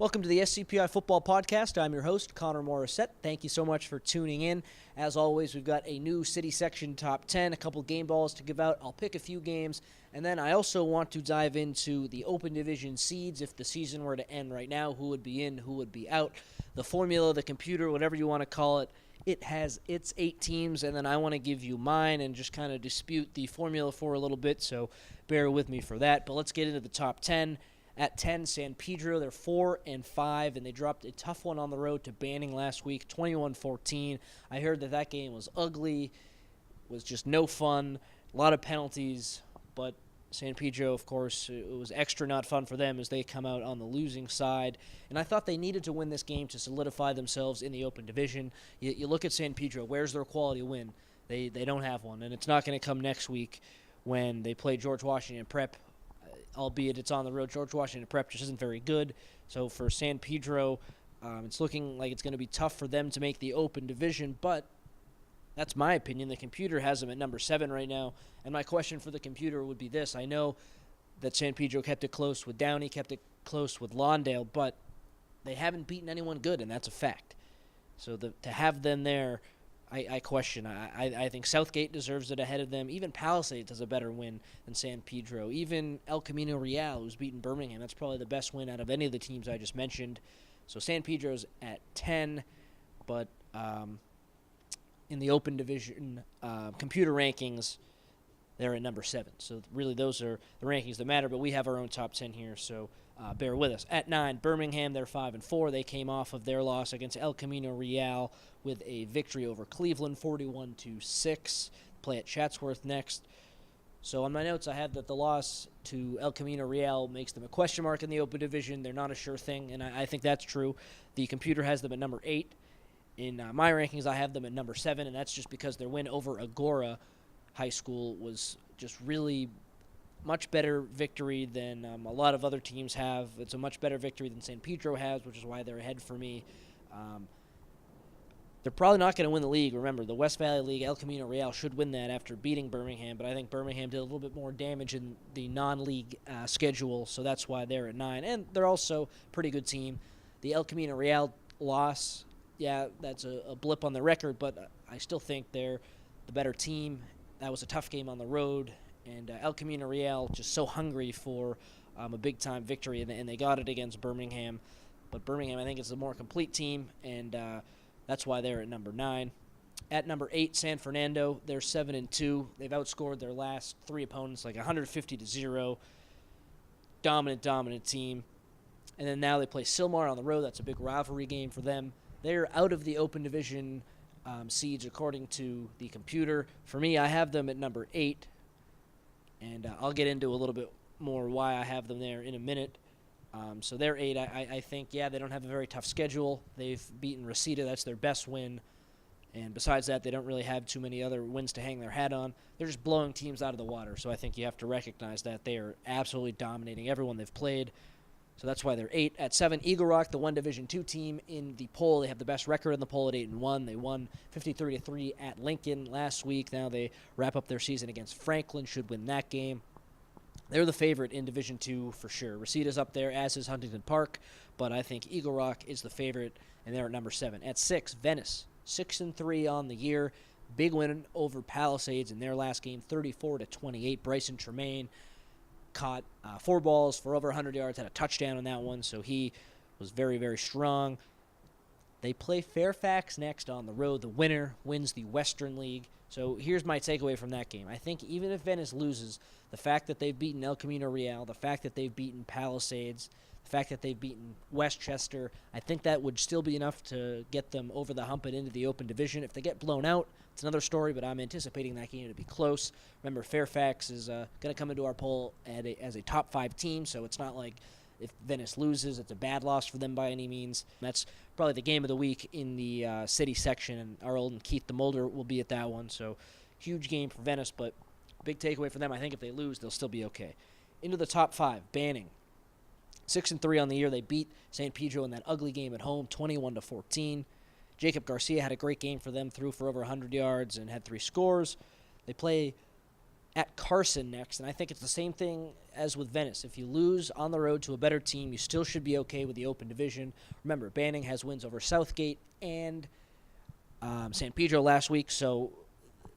Welcome to the SCPI Football Podcast. I'm your host, Connor Morissette. Thank you so much for tuning in. As always, we've got a new City Section Top 10, a couple game balls to give out. I'll pick a few games, and then I also want to dive into the Open Division seeds. If the season were to end right now, who would be in, who would be out. The formula, the computer, whatever you want to call it, it has its 8 teams, and then I want to give you mine and just kind of dispute the formula for a little bit, so bear with me for that. But let's get into the top 10. At 10, San Pedro, they're 4-5, and they dropped a tough one on the road to Banning last week, 21-14. I heard that game was ugly, was just no fun, a lot of penalties, but San Pedro, of course, it was extra not fun for them as they come out on the losing side. And I thought they needed to win this game to solidify themselves in the Open Division. You look at San Pedro, where's their quality win? They don't have one, and it's not going to come next week when they play George Washington Prep. Albeit it's on the road. George Washington Prep just isn't very good. So for San Pedro, it's looking like it's going to be tough for them to make the Open Division, but that's my opinion. The computer has them at number 7 right now, and my question for the computer would be this. I know that San Pedro kept it close with Downey, kept it close with Lawndale, but they haven't beaten anyone good, and that's a fact. So to have them there, I question. I think Southgate deserves it ahead of them. Even Palisades has a better win than San Pedro. Even El Camino Real, who's beaten Birmingham, that's probably the best win out of any of the teams I just mentioned. So San Pedro's at 10, but in the Open Division computer rankings, they're at number 7. So really those are the rankings that matter, but we have our own top 10 here, so bear with us. At 9, Birmingham, they're 5-4. They came off of their loss against El Camino Real with a victory over Cleveland, 41-6. Play at Chatsworth next. So on my notes, I have that the loss to El Camino Real makes them a question mark in the Open Division. They're not a sure thing, and I think that's true. The computer has them at number 8. In my rankings, I have them at number 7, and that's just because their win over Agora High School was just really much better victory than a lot of other teams have. It's a much better victory than San Pedro has, which is why they're ahead for me. They're probably not going to win the league. Remember, the West Valley League, El Camino Real should win that after beating Birmingham, but I think Birmingham did a little bit more damage in the non-league schedule, so that's why they're at 9. And they're also a pretty good team. The El Camino Real loss, yeah, that's a blip on the record, but I still think they're the better team. That was a tough game on the road, and El Camino Real just so hungry for a big-time victory, and they got it against Birmingham. But Birmingham, I think, is a more complete team, and that's why they're at number 9. At number 8, San Fernando, they're 7-2. They've outscored their last 3 opponents like 150-0. Dominant team. And then now they play Sylmar on the road. That's a big rivalry game for them. They're out of the Open Division seeds according to the computer. For me, I have them at number 8, and I'll get into a little bit more why I have them there in a minute. So they're 8. I think, yeah, they don't have a very tough schedule. They've beaten Reseda. That's their best win. And besides that, they don't really have too many other wins to hang their hat on. They're just blowing teams out of the water. So I think you have to recognize that they are absolutely dominating everyone they've played. So that's why they're 8. At 7, Eagle Rock, the 1 Division II team in the poll. They have the best record in the poll at 8-1. They won 53-3 at Lincoln last week. Now they wrap up their season against Franklin. Should win that game. They're the favorite in Division II for sure. Reseda's up there, as is Huntington Park, but I think Eagle Rock is the favorite, and they're at number 7. At 6, Venice, 6-3 on the year. Big win over Palisades in their last game, 34-28. Bryson Tremaine caught 4 balls for over 100 yards, had a touchdown on that one, so he was very, very strong. They play Fairfax next on the road. The winner wins the Western League. So here's my takeaway from that game. I think even if Venice loses, the fact that they've beaten El Camino Real, the fact that they've beaten Palisades, the fact that they've beaten Westchester, I think that would still be enough to get them over the hump and into the Open Division. If they get blown out, it's another story, but I'm anticipating that game to be close. Remember, Fairfax is going to come into our poll as a top 5 team, so it's not like if Venice loses, it's a bad loss for them by any means. That's probably the game of the week in the city section, and our old Keith the Molder will be at that one. So huge game for Venice, but big takeaway for them. I think if they lose, they'll still be okay. Into the top 5, Banning. 6-3 on the year. They beat San Pedro in that ugly game at home, 21-14. Jacob Garcia had a great game for them, threw for over 100 yards and had 3 scores. They play at Carson next, and I think it's the same thing as with Venice. If you lose on the road to a better team, you still should be okay with the Open Division. Remember, Banning has wins over Southgate and San Pedro last week, so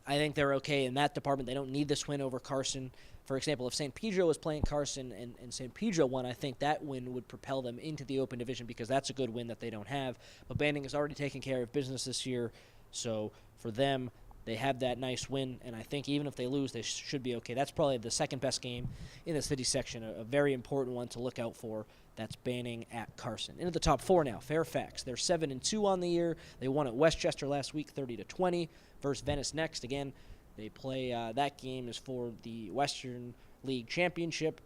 I think they're okay in that department. They don't need this win over Carson. For example, if San Pedro was playing Carson and San Pedro won, I think that win would propel them into the Open Division because that's a good win that they don't have. But Banning has already taken care of business this year, so for them, they have that nice win, and I think even if they lose, they should be okay. That's probably the second best game in the city section, a very important one to look out for. That's Banning at Carson. Into the top four now, Fairfax. They're 7-2 on the year. They won at Westchester last week, 30-20. Versus Venice next. Again, they play that game is for the Western League Championship.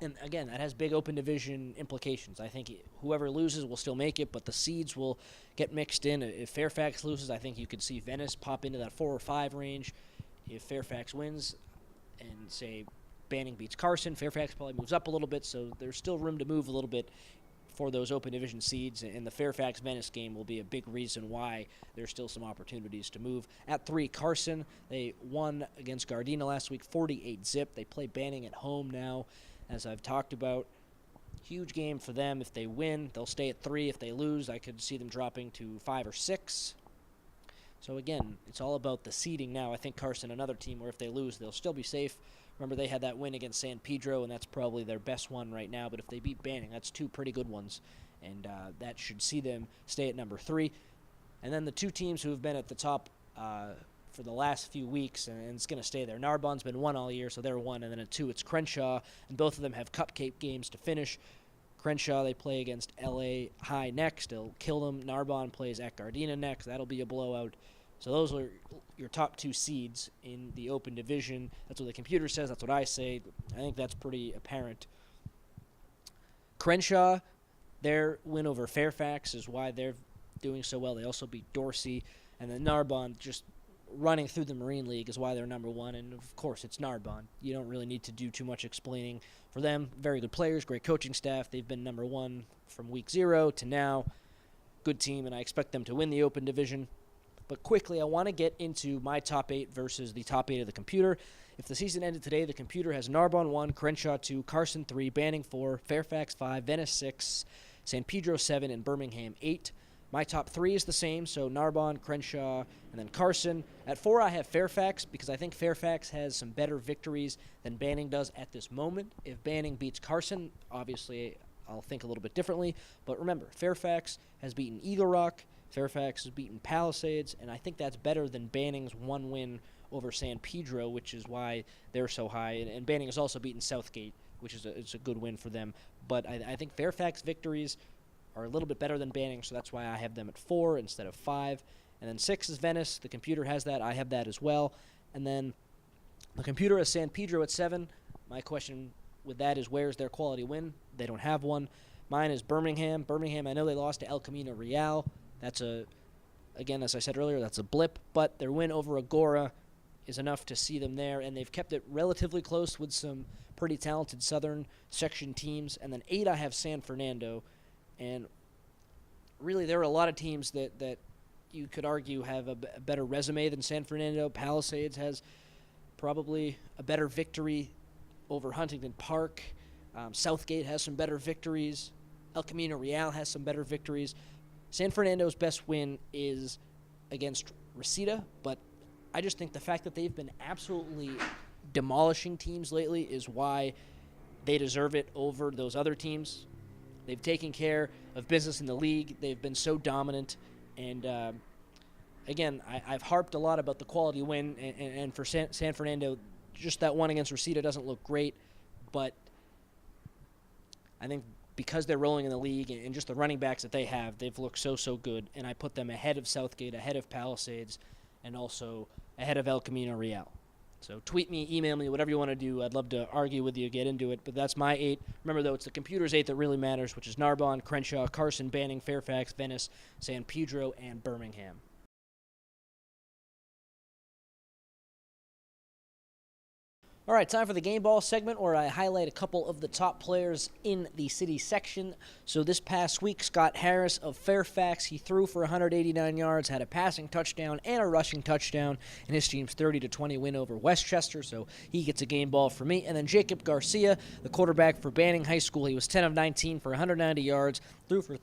And again, that has big Open Division implications. I think whoever loses will still make it, but the seeds will get mixed in. If Fairfax loses, I think you could see Venice pop into that 4 or 5 range. If Fairfax wins and, say, Banning beats Carson, Fairfax probably moves up a little bit, so there's still room to move a little bit for those Open Division seeds, and the Fairfax-Venice game will be a big reason why there's still some opportunities to move. At 3, Carson, they won against Gardena last week, 48-zip. They play Banning at home now, as I've talked about. Huge game for them. If they win, they'll stay at 3. If they lose, I could see them dropping to 5 or 6. So again, it's all about the seeding now. I think Carson, another team where if they lose, they'll still be safe. Remember, they had that win against San Pedro, and that's probably their best one right now. But if they beat Banning, that's 2 pretty good ones, and that should see them stay at number 3. And then the 2 teams who have been at the top for the last few weeks, and it's going to stay there. Narbonne's been 1 all year, so they're 1. And then at 2, it's Crenshaw, and both of them have cupcake games to finish. Crenshaw, they play against LA High next. They'll kill them. Narbonne plays at Gardena next. That'll be a blowout. So those are your top 2 seeds in the Open Division. That's what the computer says. That's what I say. I think that's pretty apparent. Crenshaw, their win over Fairfax is why they're doing so well. They also beat Dorsey. And then Narbonne, just running through the Marine League is why they're number 1. And, of course, it's Narbonne. You don't really need to do too much explaining for them. Very good players, great coaching staff. They've been number 1 from week 0 to now. Good team, and I expect them to win the Open Division. But quickly, I want to get into my top 8 versus the top 8 of the computer. If the season ended today, the computer has Narbonne 1, Crenshaw 2, Carson 3, Banning 4, Fairfax 5, Venice 6, San Pedro 7, and Birmingham 8. My top 3 is the same, so Narbonne, Crenshaw, and then Carson. At 4, I have Fairfax because I think Fairfax has some better victories than Banning does at this moment. If Banning beats Carson, obviously I'll think a little bit differently. But remember, Fairfax has beaten Eagle Rock, Fairfax has beaten Palisades, and I think that's better than Banning's 1 win over San Pedro, which is why they're so high. And Banning has also beaten Southgate, which is it's a good win for them. But I think Fairfax victories are a little bit better than Banning, so that's why I have them at 4 instead of 5. And then 6 is Venice. The computer has that. I have that as well. And then the computer has San Pedro at 7. My question with that is, where's their quality win? They don't have one. Mine is Birmingham. Birmingham, I know they lost to El Camino Real. That's again, as I said earlier, that's a blip, but their win over Agora is enough to see them there, and they've kept it relatively close with some pretty talented Southern Section teams. And then 8, I have San Fernando, and really there are a lot of teams that you could argue have a better resume than San Fernando. Palisades has probably a better victory over Huntington Park. Southgate has some better victories. El Camino Real has some better victories. San Fernando's best win is against Reseda, but I just think the fact that they've been absolutely demolishing teams lately is why they deserve it over those other teams. They've taken care of business in the league. They've been so dominant. And, again, I've harped a lot about the quality win, and for San Fernando, just that one against Reseda doesn't look great, but I think because they're rolling in the league and just the running backs that they have, they've looked so good, and I put them ahead of Southgate, ahead of Palisades, and also ahead of El Camino Real. So tweet me, email me, whatever you want to do. I'd love to argue with you, get into it, but that's my 8. Remember, though, it's the computer's 8 that really matters, which is Narbonne, Crenshaw, Carson, Banning, Fairfax, Venice, San Pedro, and Birmingham. All right, time for the game ball segment where I highlight a couple of the top players in the city section. So this past week, Scott Harris of Fairfax, he threw for 189 yards, had a passing touchdown and a rushing touchdown in his team's 30-20 win over Westchester, so he gets a game ball for me. And then Jacob Garcia, the quarterback for Banning High School, he was 10 of 19 for 190 yards, threw for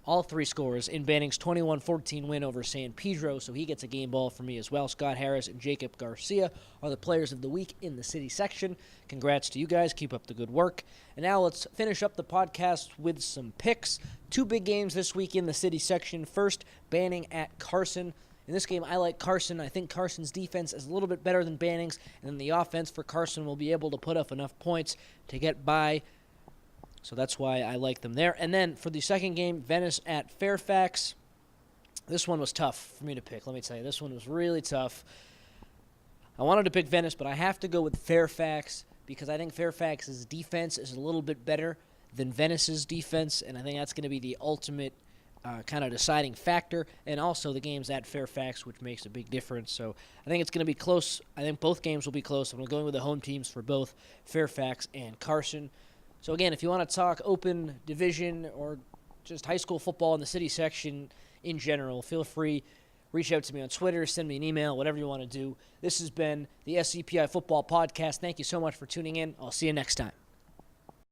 all three scores in Banning's 21-14 win over San Pedro, so he gets a game ball for me as well. Scott Harris and Jacob Garcia are the players of the week in the city section. Congrats to you guys. Keep up the good work. And now let's finish up the podcast with some picks. Two big games this week in the city section. First, Banning at Carson. In this game, I like Carson. I think Carson's defense is a little bit better than Banning's, and then the offense for Carson will be able to put up enough points to get by. So that's why I like them there. And then for the second game, Venice at Fairfax. This one was tough for me to pick. Let me tell you, this one was really tough. I wanted to pick Venice, but I have to go with Fairfax because I think Fairfax's defense is a little bit better than Venice's defense, and I think that's going to be the ultimate kind of deciding factor. And also the game's at Fairfax, which makes a big difference. So I think it's going to be close. I think both games will be close. I'm going with the home teams for both Fairfax and Carson. So, again, if you want to talk open division or just high school football in the city section in general, feel free. Reach out to me on Twitter, send me an email, whatever you want to do. This has been the SCPI Football Podcast. Thank you so much for tuning in. I'll see you next time.